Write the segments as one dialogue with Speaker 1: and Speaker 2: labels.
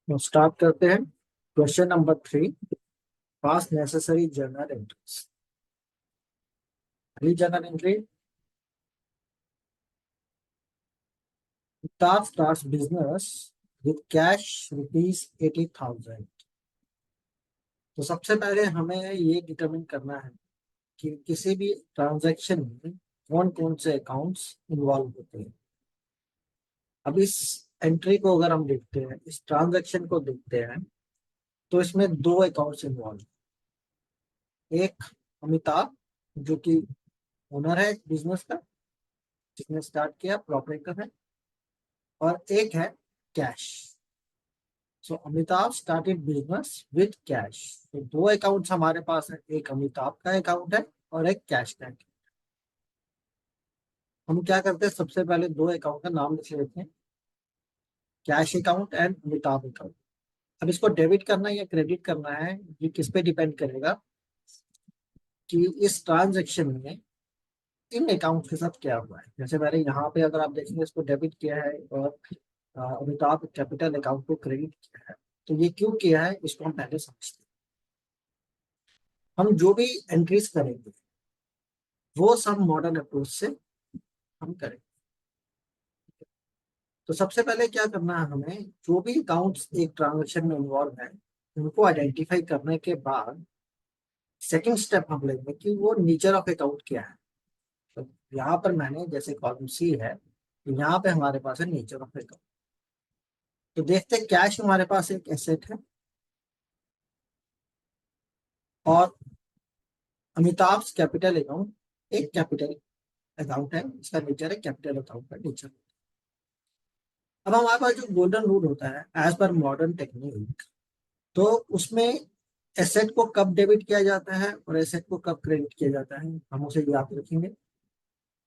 Speaker 1: तो स्टार्ट करते हैं। Question number 3, pass necessary journal entries. पहली journal entry, staff starts business with cash ₹80,000। तो सबसे पहले हमें ये डिटरमिन करना है कि किसी भी ट्रांजैक्शन में कौन कौन से अकाउंट्स इन्वॉल्व होते हैं। अब इस एंट्री को अगर हम देखते हैं, इस ट्रांजैक्शन को देखते हैं, तो इसमें दो अकाउंट्स इन्वॉल्व। एक अमिताभ, जो कि ओनर है बिजनेस का, जिसने स्टार्ट किया, प्रोपराइटर है। और एक है cash. So Amitabh started business with cash. तो दो अकाउंट्स हमारे पास है, एक अमिताभ का अकाउंट है और एक कैश का account। हम क्या करते हैं, सबसे पहले दो अकाउंट का नाम लिख लेते हैं, cash account and Amitabh account. अब इसको डेबिट करना है या क्रेडिट करना है, ये किस पे डिपेंड करेगा कि इस ट्रांजेक्शन में इन अकाउंट के साथ क्या हुआ है। जैसे मैंने यहाँ पे अगर आप देखेंगे, इसको डेबिट किया है और अमिताभ कैपिटल अकाउंट को क्रेडिट किया है। तो ये क्यों किया है, इसको हम पहले समझते हैं। हम जो भी एंट्रीज करेंगे वो सब मॉडर्न अप्रोच से हम करेंगे। तो सबसे पहले क्या करना है, हमें जो भी अकाउंट्स एक ट्रांजेक्शन में इन्वॉल्व है उनको आइडेंटिफाई करने के बाद सेकंड स्टेप हम लेंगे कि वो नेचर ऑफ अकाउंट क्या है। तो यहाँ पर मैंने जैसे कॉलम सी है, तो यहाँ पे हमारे पास है नेचर ऑफ अकाउंट। तो देखते हैं, कैश हमारे पास एक एसेट है और अमिताभ कैपिटल अकाउंट एक कैपिटल अकाउंट है, इसका नेचर है कैपिटल अकाउंट का नेचर। अब हमारे पास जो गोल्डन रूल होता है एज पर मॉडर्न टेक्निक, तो उसमें एसेट को कब डेबिट किया जाता है और एसेट को कब क्रेडिट किया जाता है, हम उसे याद रखेंगे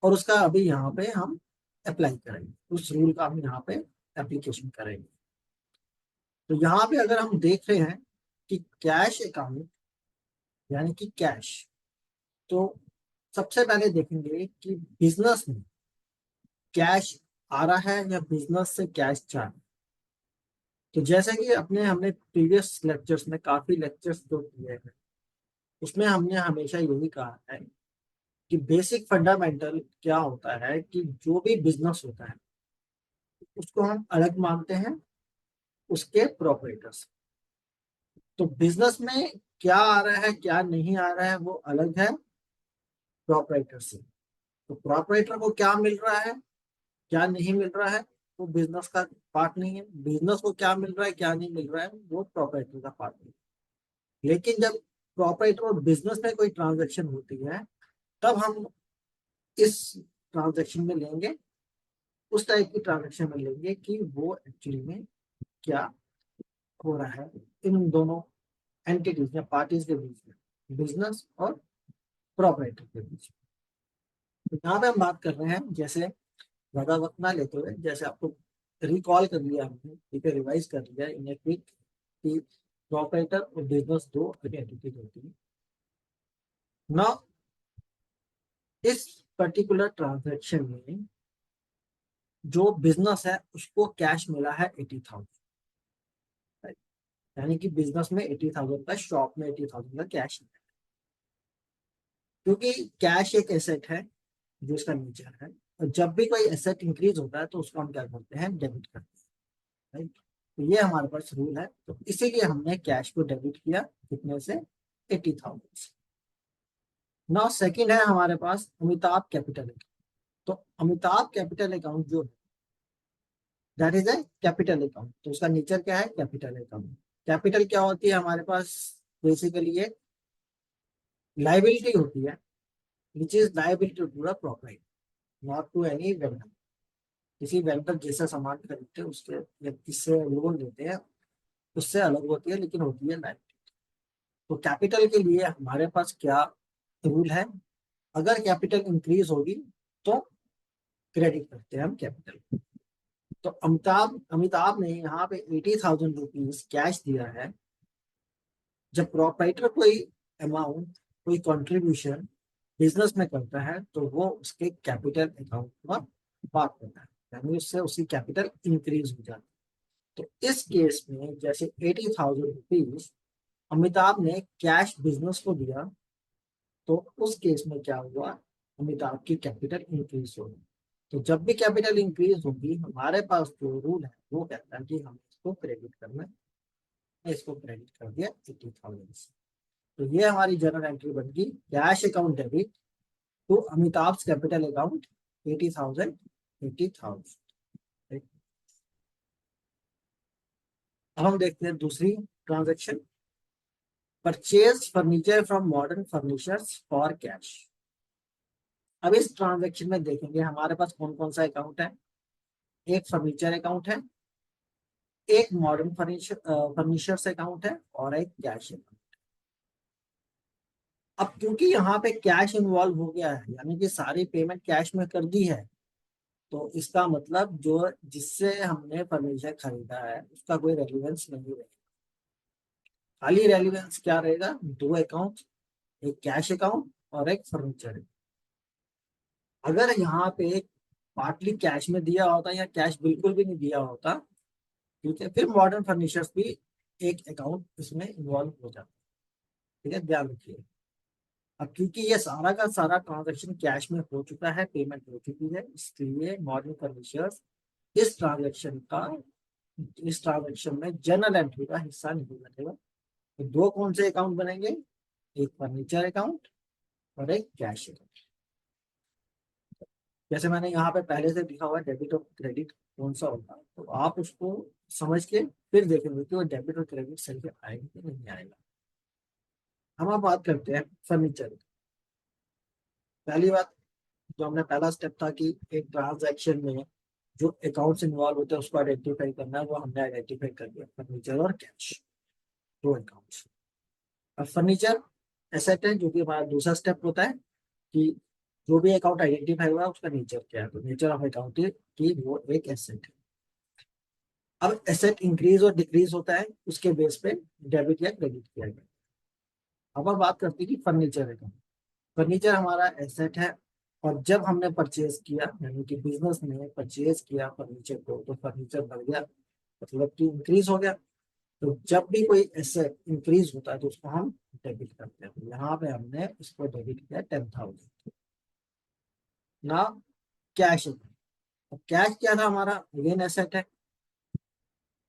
Speaker 1: और उसका अभी यहाँ पे हम अप्लाई करेंगे, उस रूल का हम यहाँ पे एप्लीकेशन करेंगे। तो यहाँ पे अगर हम देख रहे हैं कि कैश अकाउंट यानी कि कैश, तो सबसे पहले देखेंगे कि बिजनेस में कैश आ रहा है या बिजनेस से कैश जा रहा है। तो जैसे कि अपने हमने प्रीवियस लेक्चर्स में काफी लेक्चर्स जो किए हैं, उसमें हमने हमेशा यही कहा है कि बेसिक फंडामेंटल क्या होता है कि जो भी बिजनेस होता है उसको हम अलग मानते हैं उसके प्रोपराइटर्स। तो बिजनेस में क्या आ रहा है क्या नहीं आ रहा है वो अलग है प्रोपराइटर से। तो प्रोपराइटर को क्या मिल रहा है क्या नहीं मिल रहा है वो बिजनेस का पार्ट नहीं है। बिजनेस को क्या मिल रहा है क्या नहीं मिल रहा है वो प्रोपराइटर का पार्ट नहीं है। लेकिन जब प्रोपराइटर और बिजनेस में कोई ट्रांजेक्शन होती है, तब हम इस ट्रांजेक्शन में लेंगे, उस टाइप की ट्रांजेक्शन में लेंगे कि वो एक्चुअली में क्या हो रहा है इन दोनों एंटिटीज या पार्टीज के बीच में, बिजनेस और प्रोपराइटर के बीच में। तो यहाँ पे हम बात कर रहे हैं, जैसे ज्यादा वक्त ना लेते हुए, जैसे आपको रिकॉल कर लिया हमने, ठीक है, रिवाइज कर लिया इन ए क्विक कि प्रोपराइटर और बिजनेस दो अलग एंटिटीज होती है ना। इस पर्टिकुलर ट्रांजेक्शन में जो बिजनेस है उसको कैश मिला है 80,000, यानी कि बिजनेस में 80,000 का, शॉप में 80,000 का कैश है। क्योंकि कैश एक एसेट है जो इसका नेचर है, और जब भी कोई एसेट इंक्रीज होता है तो उसको हम क्या करते हैं, डेबिट करते हैं, राइट। तो ये हमारे पास रूल है, तो इसीलिए हमने कैश को डेबिट किया कितने से, 80,000 से। नाउ सेकंड है हमारे पास अमिताभ कैपिटल अकाउंट। तो अमिताभ कैपिटल अकाउंट जो है that is a capital account. तो उसका नेचर क्या है, कैपिटल अकाउंट। कैपिटल क्या होती है हमारे पास, बेसिकली ये लाइबिलिटी होती है, which is liability to the proprietor, not to any vendor. किसी वेंडर जैसा सामान खरीदते हैं उसके या किससे लोन लेते हैं उससे अलग होती है, लेकिन होती है लाइबिलिटी। तो कैपिटल के लिए हमारे पास क्या रूल है, अगर कैपिटल इंक्रीज होगी तो क्रेडिट करते हैं हम कैपिटल। तो अमिताभ अमिताभ ने यहाँ पे 80,000 रुपीज कैश दिया है। जब प्रोपराइटर कोई अमाउंट, कोई कंट्रीब्यूशन बिजनेस में करता है तो वो उसके कैपिटल अकाउंट में बात करता है, यानी उससे उसकी कैपिटल इंक्रीज हो जाती है। तो इस केस में जैसे 80,000 रुपीज अमिताभ ने कैश बिजनेस को दिया, तो उस केस में क्या हुआ, अमिताभ की कैपिटल इंक्रीज होगी। तो जब भी कैपिटल इंक्रीज होगी, हमारे पास जो रूल है वो कहता है कि हम इसको क्रेडिट करना है। इसको क्रेडिट कर दिया 80,000 से। तो ये हमारी जर्नल एंट्री बन गई, cash account debit to Amitabh capital account 80,000, 80,000। अब हम देखते हैं दूसरी transaction, purchase furniture from modern furnitures for cash. अब इस ट्रांजेक्शन में देखेंगे हमारे पास कौन कौन सा अकाउंट है। एक फर्नीचर अकाउंट है, एक मॉडर्न फर्नीचर्स अकाउंट है, और एक कैश अकाउंट। अब क्योंकि यहाँ पे कैश इन्वॉल्व हो गया है, यानी कि सारी पेमेंट कैश में कर दी है, तो इसका मतलब जो जिससे हमने फर्नीचर खरीदा है उसका कोई रेलिवेंस नहीं रहेगा। खाली रेलिवेंस क्या रहेगा, दो अकाउंट, एक कैश अकाउंट और एक फर्नीचर। अगर यहाँ पे पार्टली कैश में दिया होता या कैश बिल्कुल भी नहीं दिया होता, ठीक है, फिर मॉडर्न फर्निचर्स भी एक अकाउंट इसमें इन्वॉल्व हो जाता। ठीक है, ध्यान रखिए। अब क्योंकि ये सारा का सारा ट्रांजैक्शन कैश में हो चुका है, पेमेंट हो चुकी है, इसलिए मॉडर्न फर्निचर्स इस ट्रांजैक्शन का इस ट्रांजैक्शन में जनरल एंट्री का हिस्सा नहीं बनेगा। तो दो कौन से अकाउंट बनेंगे, एक फर्नीचर अकाउंट और एक कैश अकाउंट। जैसे मैंने यहाँ पे पहले से लिखा हुआ है डेबिट और क्रेडिट कौन सा होगा, तो आप उसको समझ के फिर देखेंगे कि वो डेबिट और क्रेडिट सही से आएगा कि नहीं आएगा। हम अब बात करते हैं फर्नीचर। पहली बात, जो हमने पहला स्टेप था कि एक ट्रांजैक्शन में जो अकाउंट्स इन्वॉल्व होते हैं उसको आइडेंटिफाई करना है, वो हमने आइडेंटिफाई कर दिया, फर्नीचर और कैश, दो अकाउंट्स। अब फर्नीचर एसेट है, जो कि हमारा दूसरा स्टेप होता है कि जो भी अकाउंट आइडेंटिफाई हुआ है उसका नेचर क्या है, तो नेचर ऑफ अकाउंट की वो एक एसेट है। अब एसेट इंक्रीज और डिक्रीज होता है, उसके बेस पे डेबिट या क्रेडिट किया गया। अब हम बात करते हैं कि फर्नीचर अकाउंट। फर्नीचर हमारा एसेट है, और जब हमने परचेज किया, यानी कि बिजनेस ने परचेज किया फर्नीचर को, तो फर्नीचर बढ़ गया, मतलब कि इंक्रीज हो गया। तो जब भी कोई एसेट इंक्रीज होता है तो उसको हम डेबिट करते हैं। तो यहाँ पे हमने इसको डेबिट किया 10,000 ना, कैश। अब कैश क्या था हमारा, अगेन एसेट है।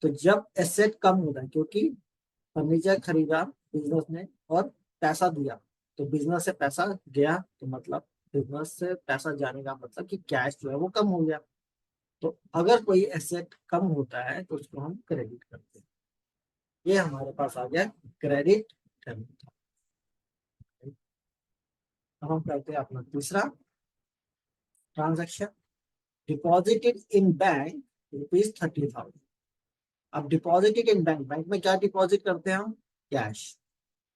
Speaker 1: तो जब एसेट कम होता है, क्योंकि फर्नीचर खरीदा बिजनेस ने और पैसा दिया, तो बिजनेस से पैसा गया, तो मतलब बिजनेस से पैसा जाने का मतलब कि कैश जो है वो कम हो गया। तो अगर कोई एसेट कम होता है तो उसको हम क्रेडिट करते हैं। ये हमारे पास आ गया क्रेडिट डेबिट। अब हम करते हैं अपना तीसरा ट्रांजेक्शन, डिपॉजिटेड इन बैंक ₹30,000। अब डिपॉजिटेड इन बैंक, बैंक में क्या डिपॉजिट करते हैं हम, कैश।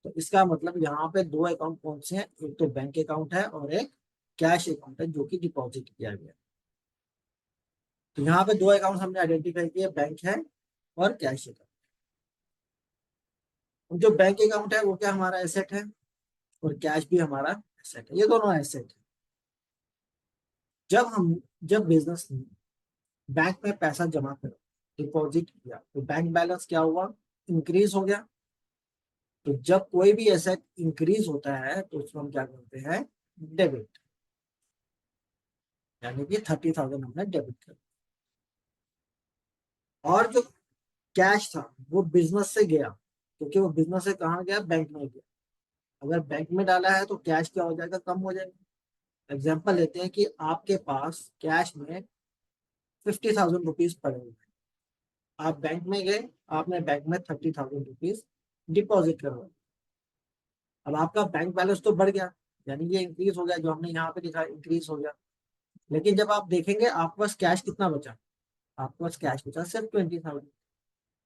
Speaker 1: तो इसका मतलब यहाँ पे दो अकाउंट कौन से हैं, एक तो बैंक अकाउंट है और एक कैश अकाउंट है जो कि डिपॉजिट किया गया। तो यहाँ पे दो अकाउंट हमने आइडेंटिफाई किए, बैंक है और कैश अकाउंट। जो बैंक अकाउंट है वो क्या हमारा एसेट है, और कैश भी हमारा एसेट है, ये दोनों एसेट है। जब बिजनेस ने बैंक में पैसा जमा करा, डिपॉजिट किया, तो बैंक बैलेंस क्या हुआ, इंक्रीज हो गया। तो जब कोई भी एसेट इंक्रीज होता है तो उसको हम क्या करते हैं, डेबिट, यानी कि 30,000 हमने डेबिट कर। और जो कैश था वो बिजनेस से गया, क्योंकि वो बिजनेस से कहाँ गया, बैंक में गया। अगर बैंक में डाला है तो कैश क्या हो जाएगा, कम हो जाएगा। एग्जाम्पल लेते हैं कि आपके पास कैश में 50,000 रुपीज पड़े हुए हैं, आप बैंक में गए, आपने बैंक में 30,000 रुपीज डिपॉजिट करवाए। अब आपका बैंक बैलेंस तो बढ़ गया, यानी ये इंक्रीज हो गया, जो हमने यहाँ पे लिखा इंक्रीज हो गया। लेकिन जब आप देखेंगे आपके पास कैश कितना बचा, आपके पास कैश बचा सिर्फ 20,000।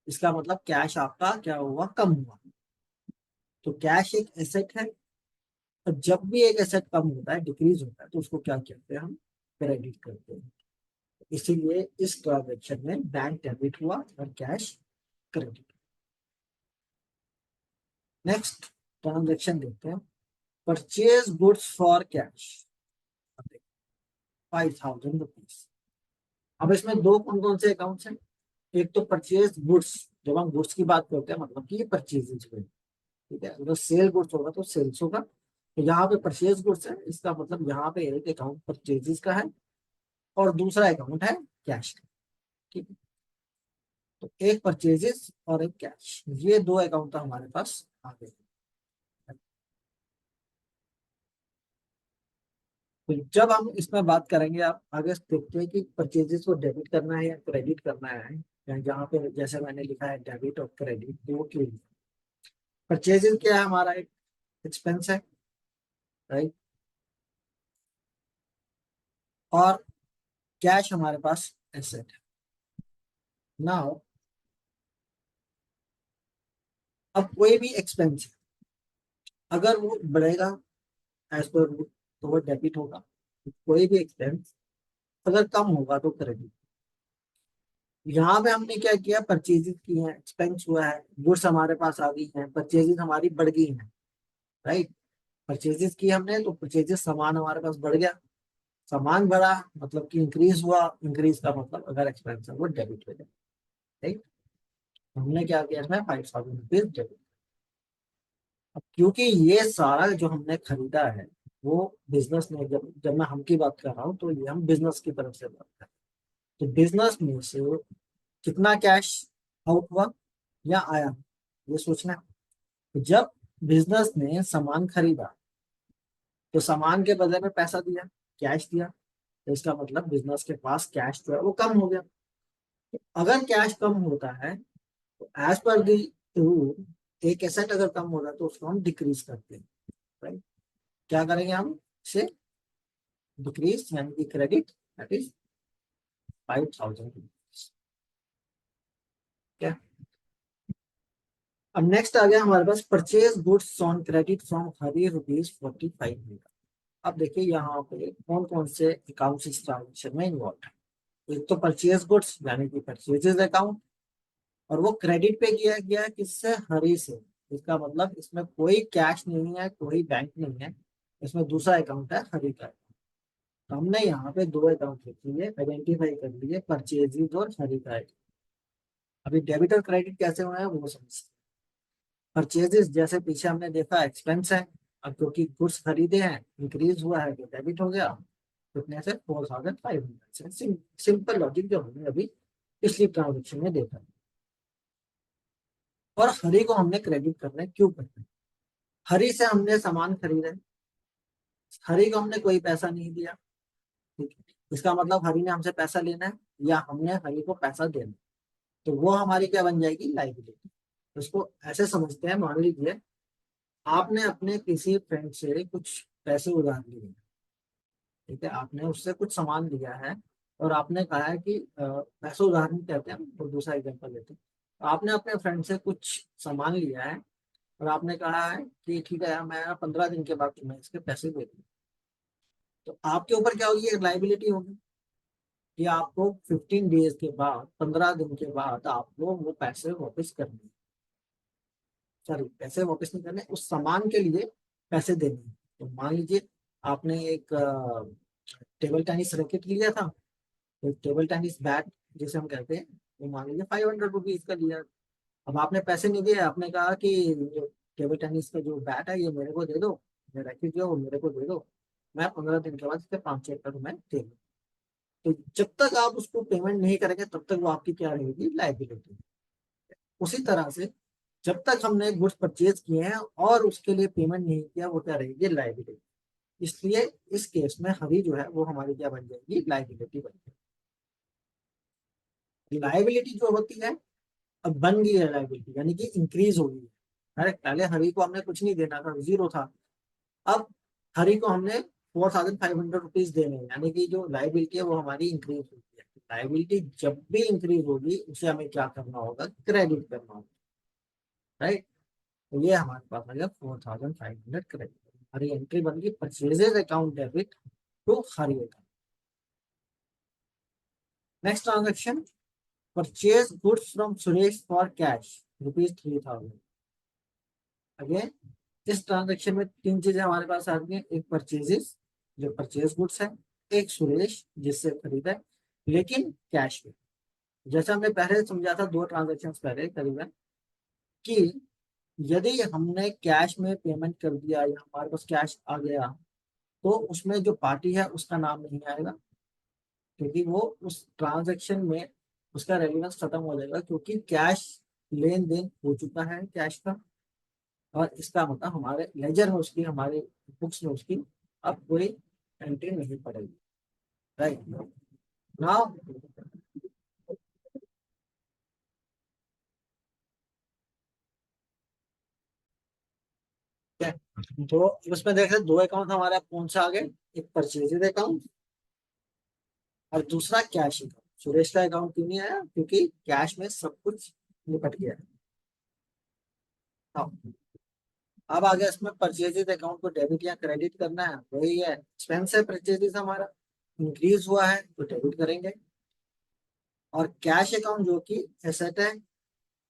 Speaker 1: इसका मतलब कैश आपका क्या हुआ, कम हुआ। तो कैश एक एसेट है, और जब भी एक एसेट कम होता है, डिक्रीज होता है, तो उसको क्या कहते हैं, हम क्रेडिट करते हैं। इसीलिए इस ट्रांजेक्शन में बैंक डेबिट हुआ और कैश क्रेडिट। नेक्स्ट ट्रांजेक्शन देखते हैं, purchase goods for cash, 5,000 rupees. अब इसमें दो कौन कौन से अकाउंट्स हैं, एक तो परचेज गुड्स, जब हम गुड्स की बात करते हैं मतलब कि ये परचेजेज हुए, ठीक है। अगर सेल गुड्स होगा तो सेल्स होगा, तो यहाँ पे परचेज गुड्स है, इसका मतलब यहाँ पे एक अकाउंट परचेजेस का है और दूसरा अकाउंट है कैश का, ठीक है। तो एक परचेजेस और एक कैश, ये दो अकाउंट हमारे पास आ गए। तो जब हम इसमें बात करेंगे, आप आगे देखते हैं कि परचेजेस को डेबिट करना है या क्रेडिट करना है, या जहाँ पे जैसे मैंने लिखा है डेबिट और क्रेडिट, तो वो क्यों? परचेजेस क्या है, हमारा एक एक्सपेंस है, राइट। और कैश हमारे पास एसेट है। नाउ अब कोई भी एक्सपेंस अगर वो बढ़ेगा एज पर रूल तो वो डेबिट होगा, कोई भी एक्सपेंस अगर कम होगा तो क्रेडिट। यहाँ पे हमने क्या किया, परचेजेस की है, एक्सपेंस हुआ है, गुड्स हमारे पास आ गई है, परचेजेस हमारी बढ़ गई है, राइट। परचेजेस की हमने तो परचेजेस, सामान हमारे पास बढ़ गया, सामान बढ़ा मतलब कि इंक्रीज हुआ, इंक्रीज का मतलब अगर एक्सपेंस है वो डेबिट हो जाए, राइट। हमने क्या किया इसमें 5,000 रुपीज डेबिट। अब क्योंकि ये सारा जो हमने खरीदा है वो बिजनेस में, जब जब मैं हम की बात कर रहा हूँ तो ये हम बिजनेस की तरफ से बात कर रहे हैं, तो बिजनेस में से कितना कैश आउट हुआ या आया, ये सोचना है। तो जब बिजनेस ने सामान खरीदा तो सामान के बदले में पैसा दिया, कैश दिया, तो इसका मतलब बिजनेस के पास कैश जो है वो कम हो गया। अगर कैश कम होता है तो एज पर दी रूल, एक एसेट अगर कम होता है तो उसको हम डिक्रीज करते हैं, राइट। क्या करेंगे हम इसे, डिक्रीज यानी कि क्रेडिट, दैट इज 5,000। क्या, अब नेक्स्ट आ गया हमारे पास purchase goods on credit from Hari ₹45। अब देखिए यहाँ पे कौन कौन से अकाउंट इस ट्रांजेक्शन में इन्वॉल्व है। एक तो परचेज गुड्स यानी कि परचेजेज अकाउंट, और वो क्रेडिट पे किया गया है किससे, हरी से। इसका मतलब इसमें कोई कैश नहीं है, कोई बैंक नहीं है, इसमें दूसरा अकाउंट है हरी का। तो हमने यहाँ पे दो अकाउंट लिख लिए, आइडेंटिफाई कर लिए, परचेजेज और हरी का। अभी डेबिट और क्रेडिट कैसे हुए हैं वो समझते हैं। परचेजेस जैसे पीछे हमने देखा एक्सपेंस है, अब क्योंकि गुड्स खरीदे हैं इंक्रीज हुआ है तो डेबिट हो गया, कितने से 4,500 से। सिंपल लॉजिक जो हमने अभी पिछली ट्रांजेक्शन में देखा। और हरी को हमने क्रेडिट करना है, क्यों करना है, हरी से हमने सामान खरीदा, हरी को हमने कोई पैसा नहीं दिया, ठीक है। इसका मतलब हरी ने हमसे पैसा लेना है या हमने हरी को पैसा देना है, तो वो हमारी क्या बन जाएगी, लाइबिलिटी। उसको ऐसे समझते हैं, मान लीजिए आपने अपने किसी फ्रेंड से कुछ पैसे उधार लिए, ठीक है, आपने उससे कुछ सामान लिया है और आपने कहा है कि पैसे उधार नहीं कहते हैं, तो दूसरा एग्जाम्पल लेते हैं। तो आपने अपने फ्रेंड से कुछ सामान लिया है और आपने कहा है कि ठीक है मैं 15 दिन के बाद तुम्हें इसके पैसे दे दूँ, तो आपके ऊपर क्या होगी, एक लाइबिलिटी होगी कि आपको 15 डेज के बाद, 15 दिन के बाद आपको वो पैसे वापस करने, सॉरी पैसे वापस नहीं करने, उस सामान के लिए पैसे देने हैं। तो मान लीजिए आपने एक टेबल टेनिस रैकेट लिया था, तो टेबल टेनिस बैट जिसे हम कहते हैं, वो मान लीजिए 500 रुपीज का लिया। अब आपने पैसे नहीं दिए, आपने कहा कि ये टेबल टेनिस का जो बैट है ये मेरे को दे दो, ये रैकेट जो है वो मेरे को दे दो, मैं 15 दिन के बाद इसके 500 रुपये तुम्हें दे दूँ। तो जब तक आप उसको पेमेंट नहीं करेंगे तब तक वो आपकी क्या रहेगी, लाइबिलिटी। उसी तरह से जब तक हमने गुड्स परचेज किए हैं और उसके लिए पेमेंट नहीं किया, वो क्या रहेगी, लाइबिलिटी। इसलिए इस केस में हरी जो है वो हमारी क्या बन जाएगी, लाइबिलिटी बन जाएगी। लाइबिलिटी जो होती है, अब बन गई है लाइबिलिटी यानी कि इंक्रीज हो गई है। अरे पहले हरी को हमने कुछ नहीं देना था, जीरो था, अब हरी को हमने 4,500 रुपीज देने हैं, यानी कि जो लाइबिलिटी है वो हमारी इंक्रीज होगी है। लाइबिलिटी जब भी इंक्रीज होगी उसे हमें क्या करना होगा, क्रेडिट करना होगा, राइट। तो ये हमारे पास आ गया 4,500 क्रेडिट, हमारी एंट्री बन गई purchases account debit to Hari account. Next transaction, purchase goods from Suresh for cash ₹3,000। Again इस ट्रांजेक्शन में तीन चीजें हमारे पास आ रही हैं, एक परचेजेस जो परचेज गुड्स है, एक सुरेश जिससे खरीदा है लेकिन कैश में, जैसे हमने पहले समझा था 2 ट्रांजेक्शन पहले करीबन, कि यदि हमने कैश में पेमेंट कर दिया या हमारे पास कैश आ गया, तो उसमें जो पार्टी है उसका नाम नहीं आएगा, क्योंकि वो उस ट्रांजेक्शन में उसका रेलिवेंस खत्म हो जाएगा, क्योंकि कैश लेन देन हो चुका है कैश का। और इसका मतलब हमारे लेजर में उसकी, हमारे बुक्स में उसकी अब कोई एंट्री नहीं पड़ेगी। राइट नाउ, तो उसमें देख रहे 2 अकाउंट हमारे कौन सा आ गए, एक परचेजेज अकाउंट और दूसरा कैश अकाउंट। सुरेश का अकाउंट क्यों नहीं आया, क्योंकि कैश में सब कुछ निपट गया है। हाँ, अब आगे इसमें परचेजेज अकाउंट को डेबिट या क्रेडिट करना है, वही है एक्सपेंस है परचेजेज हमारा, इंक्रीज हुआ है तो डेबिट करेंगे। और कैश अकाउंट जो कि एसेट है,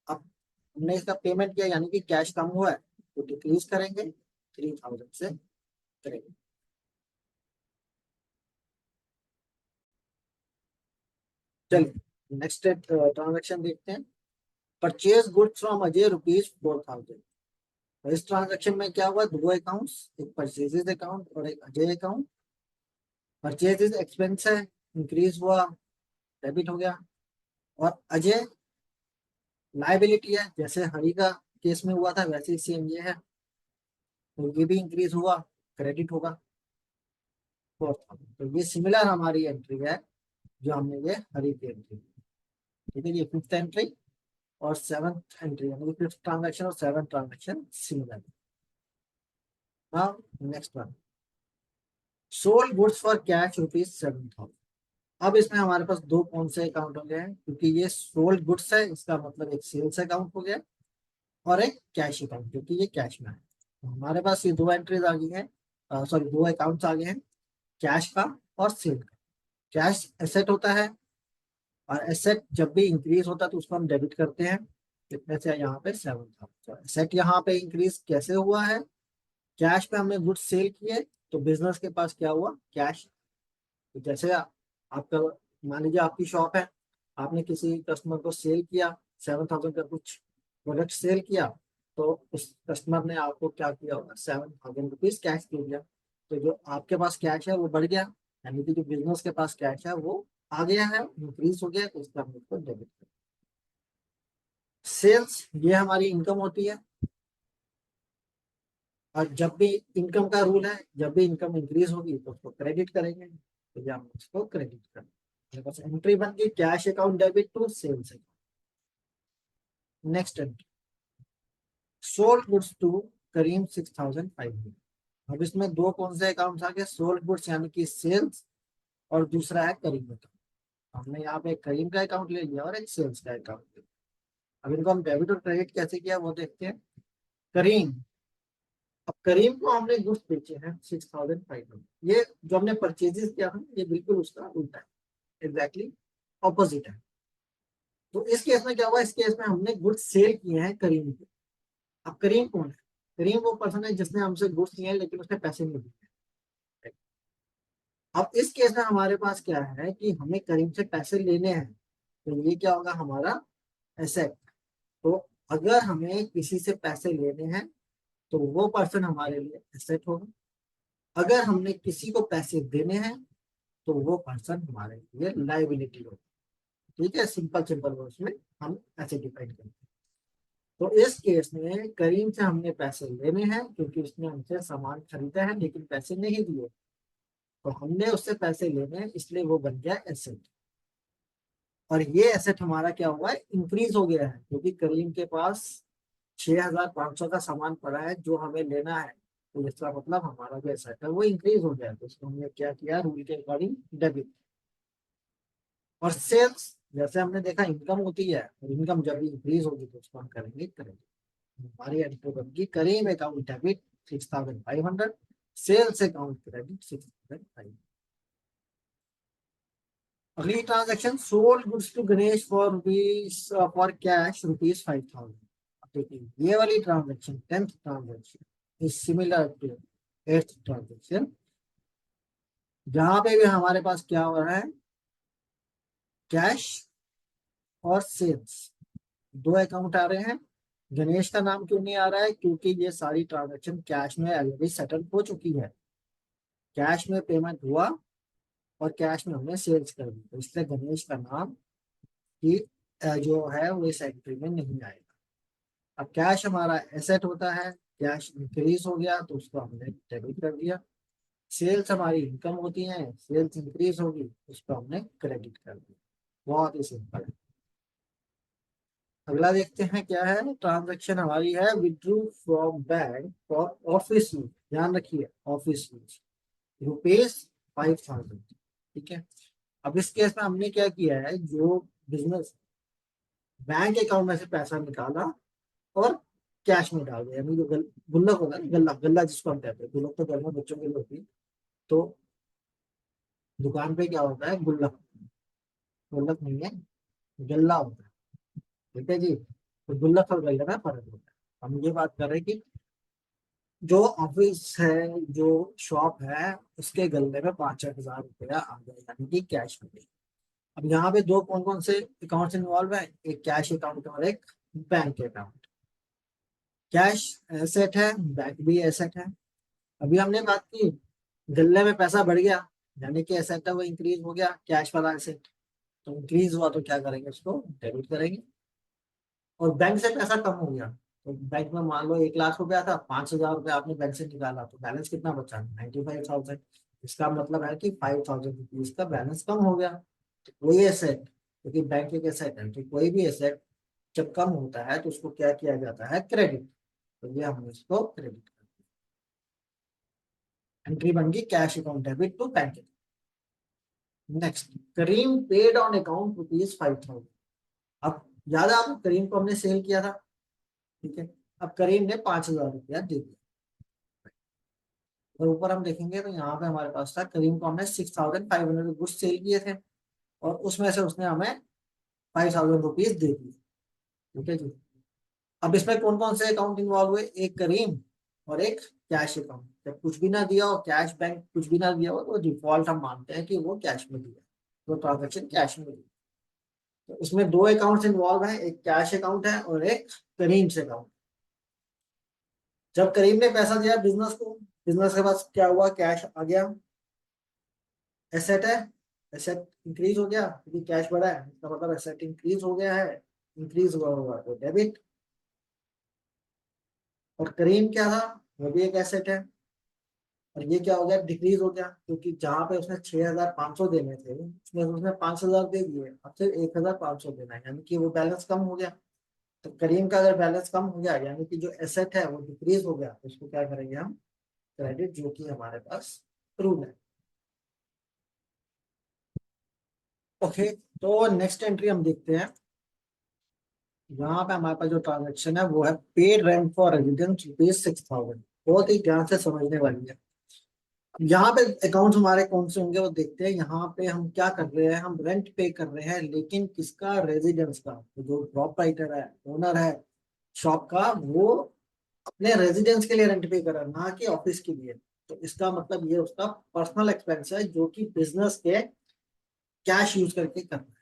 Speaker 1: अब हमने इसका पेमेंट किया यानी कि कैश कम हुआ है तो डिक्रीज करेंगे, 3000 से करेंगे। चलिए नेक्स्ट ट्रांजेक्शन देखते हैं। Purchase goods from Ajay ₹4000। इस ट्रांजेक्शन में क्या हुआ, 2 अकाउंट्स, एक परचेजेज अकाउंट और एक अजय अकाउंट। परचेजेज एक्सपेंस है, इंक्रीज हुआ, डेबिट हो गया। और अजय लाइबिलिटी है, जैसे हरि का केस में हुआ था वैसे ही सेम ये है, तो ये भी इंक्रीज हुआ, क्रेडिट होगा 4000। तो ये सिमिलर हमारी एंट्री है जो हमने ये हरि की एंट्री। ठीक है, ये फिफ्थ एंट्री और सेवंथ एंट्री, यानी फिफ्थ ट्रांजेक्शन और seventh transaction similar. Now next one, sold goods for cash ₹7000। अब इसमें हमारे पास दो कौन से अकाउंट हो गए हैं, क्योंकि ये सोल्ड गुड्स है, इसका मतलब एक सेल्स अकाउंट हो गया और एक कैश अकाउंट, क्योंकि ये कैश में है। तो हमारे पास ये दो एंट्रीज आ गई हैं, सॉरी दो अकाउंट्स आ गए हैं, कैश का और सेल का। कैश एसेट होता है, और एसेट जब भी इंक्रीज होता है तो उसको हम डेबिट करते हैं। कितने से, यहाँ पे 7000। एसेट यहाँ पे इंक्रीज कैसे हुआ है, कैश पे हमने गुड्स सेल किए, तो बिजनेस के पास क्या हुआ, कैश। तो जैसे आपका, मान लीजिए आपकी शॉप है, आपने किसी कस्टमर को सेल किया, 7000 का कुछ प्रोडक्ट सेल किया, तो उस कस्टमर ने आपको क्या किया होगा, ₹7000 कैश दे दिया। तो जो आपके पास कैश है वो बढ़ गया, यानी कि जो बिजनेस के पास कैश है वो आ गया है, इंक्रीज हो गया, तो इसका हम इसको डेबिट कर। सेल्स, ये हमारी इनकम होती है, और जब भी इनकम का रूल है, जब भी इनकम इंक्रीज होगी तो उसको क्रेडिट करेंगे, तो ये हम उसको क्रेडिट करेंगे। बस एंट्री बन गई, cash account debit to sales account. Next entry, sold goods to Karim 6500। अब इसमें दो कौन से अकाउंट्स आ गए, सोल्ड गुड्स यानी कि सेल्स, और दूसरा है करीम अकाउंट। हमने यहाँ पे एक करीम का अकाउंट ले लिया और एक सेल्स का अकाउंट ले लिया। अब इनको हम डेबिट और क्रेडिट कैसे किया वो देखते हैं। करीम, अब करीम को हमने गुड्स बेचे हैं 6500, ये जो हमने परचेजेस किया था ये बिल्कुल उसका उल्टा है, एग्जैक्टली ऑपोजिट है। तो इस केस में क्या हुआ, इस केस में हमने गुड्स सेल किए हैं करीम को। अब करीम कौन है, करीम वो पर्सन है जिसने हमसे गुड्स लिए हैं लेकिन उसने पैसे नहीं दिए। अब इस केस में हमारे पास क्या है कि हमें करीम से पैसे लेने हैं, तो ये क्या होगा हमारा एसेट। तो अगर हमें किसी से पैसे लेने हैं तो वो पर्सन हमारे लिए एसेट होगा, अगर हमने किसी को पैसे देने हैं तो वो पर्सन हमारे लिए लाइबिलिटी होगा। ठीक है, सिंपल सिंपल वर्ड्स में हम ऐसे डिफाइन करते हैं। तो इस केस में करीम से हमने पैसे लेने हैं क्योंकि उसने हमसे सामान खरीदा है लेकिन पैसे नहीं दिए, तो हमने उससे पैसे लेने हैं, इसलिए वो बन गया एसेट। और ये एसेट हमारा क्या हुआ है, इंक्रीज हो गया है, क्योंकि करीम के पास 6500 का सामान पड़ा है जो हमें लेना है, तो इसका मतलब हमारा जो एसेट है वो इंक्रीज हो गया है, तो इसको हमने क्या किया, रूल के अकॉर्डिंग डेबिट। और सेल्स, जैसे हमने देखा इनकम होती है, और इनकम जब भी इंक्रीज होगी तो उसको हम करेंगे करेंगे। हमारी एंट्री बनेगी Karim account debit 6500, sales account credit 6500। अगली transaction, sold goods to Ganesh for cash ₹5000। देखिए ये वाली transaction, 10th transaction is similar to 8th transaction, जहां पे भी हमारे पास क्या हो रहा है, कैश और सेल्स, दो अकाउंट आ रहे हैं। गणेश का नाम क्यों नहीं आ रहा है? क्योंकि ये सारी ट्रांजैक्शन कैश में ऑलरेडी सेटल हो चुकी है, कैश में पेमेंट हुआ और कैश में हमने सेल्स कर दी, तो इसलिए गणेश का नाम की जो है वो इस एंट्री में नहीं आएगा। अब कैश हमारा एसेट होता है, कैश इंक्रीज हो गया तो उसको हमने डेबिट कर दिया। सेल्स हमारी इनकम होती है, सेल्स इंक्रीज होगी उसको हमने क्रेडिट कर दिया। बहुत ही सिंपल है। अगला देखते हैं क्या है। ट्रांजैक्शन हमारी है withdrew from bank for office use, ध्यान रखिए ऑफिस यूज, रुपीज 5,000। ठीक है। अब इस केस में हमने क्या किया है, जो बिजनेस बैंक अकाउंट में से पैसा निकाला और कैश में डाल दिया, यानी जो गुल्लक होगा ना, गल्ला गल्ला जिसको हम कहते हैं, गुल्लक तो घर में बच्चों के लिए होती है, तो दुकान पे क्या होता है, गुल्लक, गुल्लक नहीं है, गल्ला होता है। ठीक है जी, तो गुल्लक और गल्ले में फर्क होता है। हम ये बात कर रहे हैं कि जो ऑफिस है, जो शॉप है, उसके गल्ले में 5,000 रुपया आ गया, यानी कि कैश में गई। अब यहाँ पे दो कौन कौन से अकाउंट्स इन्वॉल्व है, एक कैश अकाउंट और एक बैंक अकाउंट। कैश एसेट है, बैंक भी एसेट है। अभी हमने बात की गल्ले में पैसा बढ़ गया, यानी कि एसेट है वो इंक्रीज हो गया, कैश वाला एसेट तो इंक्रीज हुआ, तो क्या करेंगे, उसको डेबिट करेंगे। और बैंक से पैसा कम हो गया, तो बैंक में मान लो 1,00,000 रुपया था, 5,000 रुपया आपने बैंक से निकाला, तो बैलेंस कितना बचा, 95,000। इसका मतलब है कि 5,000 रुपीज का बैलेंस कम हो गया। तो कोई एसेट, क्योंकि बैंक एक एसेट है, तो कोई भी एसेट जब कम होता है तो उसको क्या किया जाता है, क्रेडिट। तो ये हमने इसको क्रेडिट कर दिया। एंट्री बन गई cash account debit to bank. Next, Karim paid on account rupees 5,000। अब याद है आपको, करीम को हमने सेल किया था। ठीक है। अब करीम ने 5,000 रुपया दे दिया, और ऊपर हम देखेंगे तो यहाँ पे हमारे पास था, करीम को हमने 6,500 गुड्स सेल किए थे, और उसमें से उसने हमें 5,000 रुपीज दे दिए। ठीक है जी। अब इसमें कौन कौन से अकाउंट इन्वॉल्व हुए, एक करीम और एक कैश अकाउंट। जब कुछ भी ना दिया हो, कैश बैंक कुछ भी ना दिया हो, तो डिफॉल्ट हम मानते हैं कि वो कैश में दिया, तो ट्रांजेक्शन कैश में हुई। तो इसमें दो अकाउंट्स इन्वॉल्व हैं, एक कैश अकाउंट है और एक करीम से अकाउंट। जब करीम ने पैसा दिया बिजनेस को, बिजनेस के पास क्या हुआ, कैश आ गया, एसेट है, एसेट इंक्रीज हो गया क्योंकि कैश बढ़ा है, इसका मतलब एसेट इंक्रीज हो गया है, इंक्रीज हुआ होगा तो डेबिट। और करीम क्या था, वो भी एक एसेट है, और ये क्या हो गया, डिक्रीज हो गया, क्योंकि जहां पे उसने 6,500 देने थे उसमें उसने 5,000 दे दिए, अब सिर्फ 1,500 देना है, यानी कि वो बैलेंस कम हो गया। तो करीम का अगर बैलेंस कम हो गया, यानी कि जो एसेट है वो डिक्रीज हो गया, तो उसको क्या करेंगे हम, क्रेडिट, जो कि हमारे पास रूल है। ओके, तो नेक्स्ट एंट्री हम देखते हैं। यहाँ पे हमारे पास जो ट्रांजेक्शन है वो है paid rent for residence rupees 6,000। बहुत ही ध्यान से समझने वाली है। यहाँ पे अकाउंट हमारे कौन से होंगे वो देखते हैं। यहाँ पे हम क्या कर रहे हैं, हम रेंट पे कर रहे हैं, लेकिन किसका, रेजिडेंस का। तो जो प्रॉपराइटर है, ओनर है शॉप का, वो अपने रेजिडेंस के लिए रेंट पे कर रहा है, ना कि ऑफिस के लिए। तो इसका मतलब ये उसका पर्सनल एक्सपेंस है, जो कि बिजनेस के कैश यूज करके कर रहा है।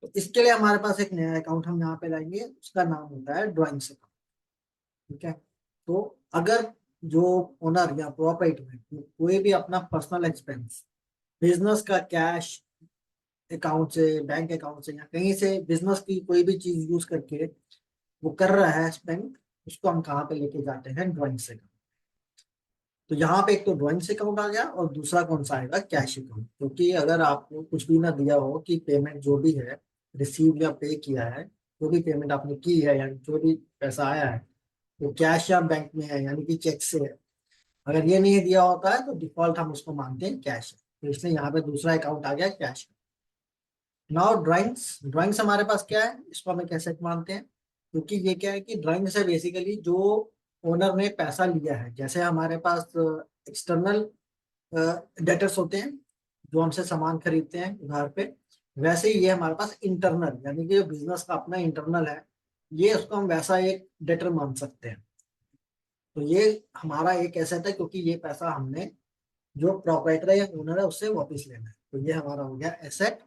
Speaker 1: तो इसके लिए हमारे पास एक नया अकाउंट हम यहाँ पे लाएंगे, उसका नाम होता है ड्राइंग्स अकाउंट। ठीक है। तो अगर जो ओनर या प्रॉपराइटर कोई भी अपना पर्सनल एक्सपेंस बिजनेस का कैश अकाउंट से, बैंक अकाउंट से, या कहीं से बिजनेस की कोई भी चीज यूज करके वो कर रहा है स्पेंड, उसको हम कहाँ पे लेके जाते हैं, ड्राइंग से। तो यहाँ पे एक तो ड्राइंग से अकाउंट आ गया, और दूसरा कौन सा आएगा, कैश अकाउंट। क्योंकि अगर आपको कुछ भी ना दिया हो कि पेमेंट जो भी है, रिसीव या पे किया है, जो भी पेमेंट आपने की है, या जो भी पैसा आया है, वो कैश या बैंक में है, यानी कि चेक से है। अगर ये नहीं दिया होता है तो डिफॉल्ट हम उसको मानते हैं कैश है, तो इसलिए यहाँ पे दूसरा अकाउंट आ गया कैश। नाउ ड्राइंग्स, ड्राइंग्स हमारे पास क्या है, इसको हम एक एसेट मानते हैं, क्योंकि ये क्या है कि ड्राइंग्स है बेसिकली जो ओनर ने पैसा लिया है। जैसे हमारे पास एक्सटर्नल डेटर्स होते हैं जो हमसे सामान खरीदते हैं उधार पे, वैसे ही ये हमारे पास इंटरनल, यानी कि बिजनेस का अपना इंटरनल है, ये उसको हम वैसा एक डेटर मान सकते हैं। तो ये हमारा एक एसेट है, क्योंकि ये पैसा हमने जो प्रोपराइटर है या ओनर है उससे वापस लेना है, तो ये हमारा हो गया एसेट।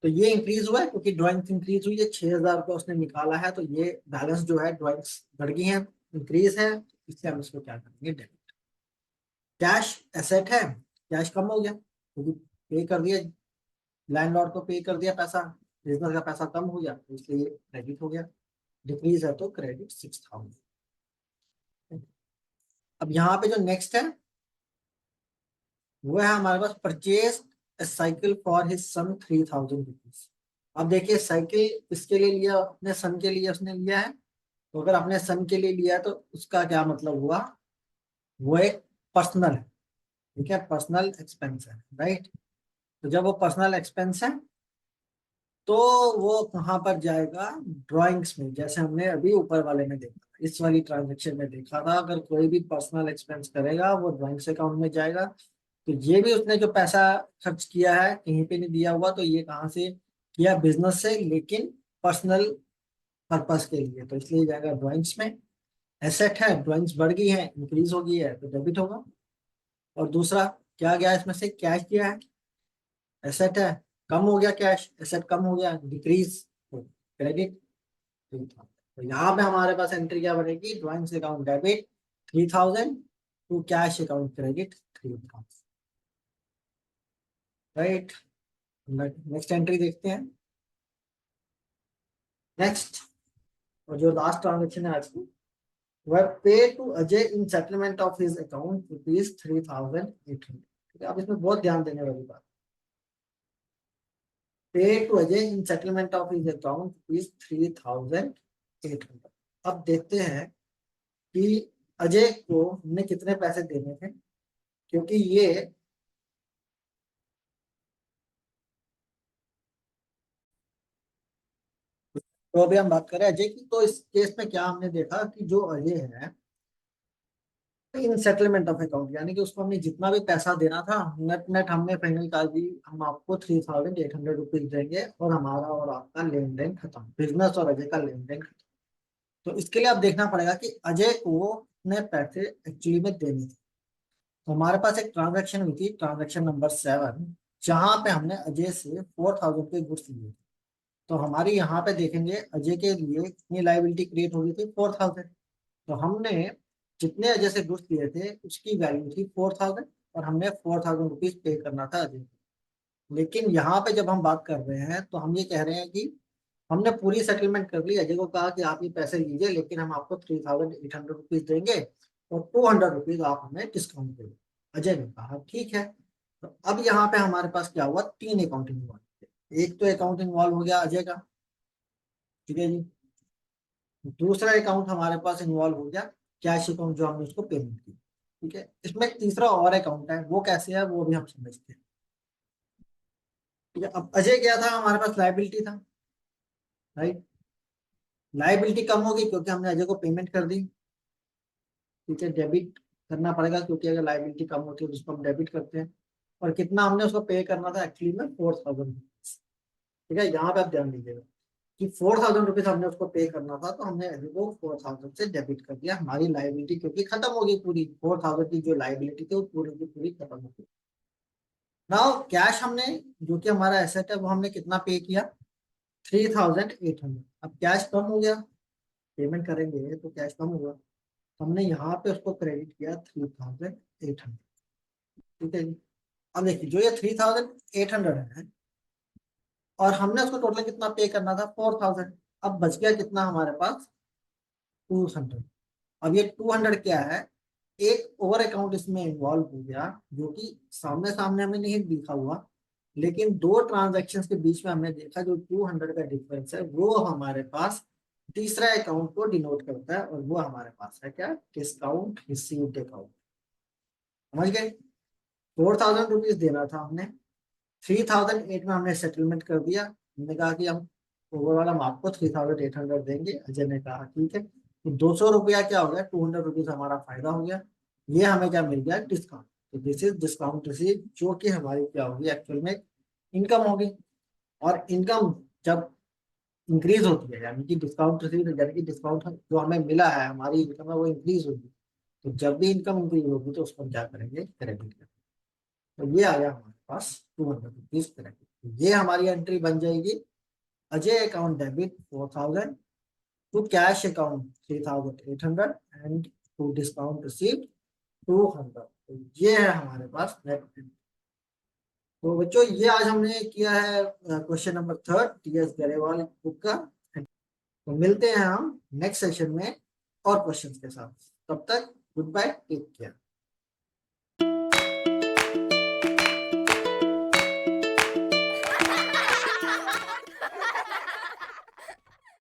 Speaker 1: तो ये इंक्रीज हुआ है क्योंकि ड्राइंग्स इंक्रीज हुई है, 6,000 रुपये उसने निकाला है, तो ये बैलेंस जो है ड्राइंग्स बढ़ गई है, इंक्रीज है, इसलिए हम इसको क्या करेंगे, डेबिट। कैश एसेट है, कैश कम हो गया क्योंकि पे कर दिया, लैंडलॉर्ड को पे कर दिया पैसा, बिजनेस का पैसा कम हो गया, तो इसलिए क्रेडिट हो गया। डिक्रीज है तो क्रेडिट 6,000। अब यहाँ पे जो नेक्स्ट है वो है हमारे पास, purchase cycle for his son 3,000 rupees. अब देखिए साइकिल किसके लिए लिया, अपने सन के लिए उसने लिया है, तो अगर अपने सन के लिए लिया है तो उसका क्या मतलब हुआ, वो एक पर्सनल है, ठीक है, पर्सनल एक्सपेंस है, राइट। तो जब वो पर्सनल एक्सपेंस है तो वो कहाँ पर जाएगा, ड्राइंग्स में, जैसे हमने अभी ऊपर वाले में देखा, इस वाली ट्रांजेक्शन में देखा था, अगर कोई भी पर्सनल एक्सपेंस करेगा वो ड्राइंग्स अकाउंट में जाएगा। तो ये भी उसने जो पैसा खर्च किया है कहीं पे नहीं दिया हुआ, तो ये कहाँ से किया, बिजनेस से, लेकिन पर्सनल पर्पस के लिए, तो इसलिए जाएगा ड्राइंग्स में। एसेट है, ड्राइंग्स बढ़ गई है, इंक्रीज हो गई है, तो डेबिट होगा। और दूसरा क्या गया इसमें से, कैश गया है, एसेट है, कम हो गया कैश, एसेट कम हो गया, डिक्रीज, तो क्रेडिट 3,000। तो यहाँ पे हमारे पास एंट्री क्या बनेगी, drawings account debit 3,000 to cash account credit 3,000, right. Next entry देखते हैं। नेक्स्ट, और जो लास्ट ट्रांजेक्शन है आज की, वह pay to Ajay in settlement of his account ₹3,800। ठीक है, अब इसमें बहुत ध्यान देने वाली बात, pay to Ajay in settlement of his account ₹3,800। अब देखते हैं कि अजय को हमने कितने पैसे देने थे, क्योंकि ये, तो अभी हम बात करें अजय की, तो इस केस में क्या हमने देखा कि जो अजय है इन सेटलमेंट ऑफ अकाउंट, यानी कि उसको हमने जितना भी पैसा देना था नेट नेट हमने फाइनल कर दी, हम आपको ₹3,800 देंगे और हमारा और आपका लेन देन खत्म, बिजनेस और अजय का लेन देन खत्म। तो इसके लिए अब देखना पड़ेगा कि अजय को कितने पैसे एक्चुअली में देने थे। तो हमारे पास एक ट्रांजेक्शन हुई थी, ट्रांजेक्शन नंबर 7, जहां पे हमने अजय से 4,000 के गुड्स लिए थे। तो हमारी यहाँ पे देखेंगे अजय के लिए कितनी लाइबिलिटी क्रिएट हो गई थी, 4,000। तो हमने जितने अजय से गुड्स लिए थे उसकी वैल्यू थी 4,000, और हमने 4,000 रुपीज पे करना था अजय को। लेकिन यहाँ पे जब हम बात कर रहे हैं तो हम ये कह रहे हैं कि हमने पूरी सेटलमेंट कर ली, अजय को कहा कि आप ये पैसे लीजिए, लेकिन हम आपको ₹3,800 देंगे और ₹200 आप हमें डिस्काउंट देंगे। अजय ने कहा ठीक है। तो अब यहाँ पे हमारे पास क्या हुआ, 3 अकाउंट इन्वॉल्व। एक तो अकाउंट इन्वॉल्व हो गया अजय का, ठीक है जी। दूसरा अकाउंट हमारे पास इन्वॉल्व हो गया कैश अकाउंट, जो हमने उसको पेमेंट की, ठीक है। इसमें एक तीसरा और अकाउंट है, वो कैसे है वो भी हम समझते हैं, ठीक है। अब अजय क्या था, हमारे पास लाइबिलिटी था, राइट। लाइबिलिटी कम होगी क्योंकि हमने अजय को पेमेंट कर दी, ठीक है, डेबिट करना पड़ेगा क्योंकि अगर लाइबिलिटी कम होती है तो उसको हम डेबिट करते हैं। और कितना हमने उसको पे करना था एक्चुअली में, 4,000, ठीक है। यहाँ पे आप ध्यान दीजिएगा कि 4,000 रुपीज हमने उसको पे करना था, तो हमने अभी वो 4,000 से डेबिट कर दिया, हमारी लाइबिलिटी क्योंकि खत्म हो गई पूरी, 4,000 की जो लाइबिलिटी थी वो पूरी की पूरी खत्म हो गई। नाउ कैश हमने, जो कि हमारा एसेट है, वो हमने कितना पे किया, 3,800। अब कैश कम हो गया, पेमेंट करेंगे तो कैश कम होगा, हमने यहाँ पे उसको क्रेडिट किया 3,800, ठीक है जी। अब देखिए जो ये 3,800 है, और हमने उसको टोटल कितना पे करना था, 4,000। अब बच गया कितना हमारे पास, 200। अब ये 200 क्या है, एक ओवर अकाउंट इसमें इन्वॉल्व हो गया, जो कि सामने सामने हमें नहीं दिखा हुआ, लेकिन दो ट्रांजैक्शंस के बीच में हमने देखा जो 200 का डिफरेंस है, वो हमारे पास तीसरा अकाउंट को डिनोट करता है, और वो हमारे पास है क्या, डिस्काउंट रिसीव्ड अकाउंट। समझ गए, 4,000 रुपीज देना था हमने, 3,008 में हमने सेटलमेंट कर दिया, हमने कहा कि हम ओवरऑल हम आपको 3,800 देंगे, अजय ने कहा ठीक है। तो 200 रुपया क्या हो गया, 200 रुपीज हमारा फायदा हो गया, ये हमें क्या मिल गया, डिस्काउंट। तो दिस इज डिस्काउंट रिसीव, जो कि हमारी क्या होगी एक्चुअल में, इनकम होगी। और इनकम जब इंक्रीज होती है, यानी कि डिस्काउंट रिसीव, यानी कि डिस्काउंट जो हमें मिला है, हमारी इनकम है वो इंक्रीज होगी, तो जब भी इनकम इंक्रीज होगी तो उसको हम क्या करेंगे, क्रेडिट करेंगे। तो ये आ गया हमारे पास 200 रुपीज क्रेडिट। ये हमारी एंट्री बन जाएगी, Ajay account debit 4000 to cash account 3800 and to discount received 200। तो ये है हमारे पास नेट। तो बच्चों ये आज हमने किया है question number 3 TS Grewal book का। तो मिलते हैं हम नेक्स्ट सेशन में और क्वेश्चंस के साथ। तब तक गुड बाय, टेक केयर।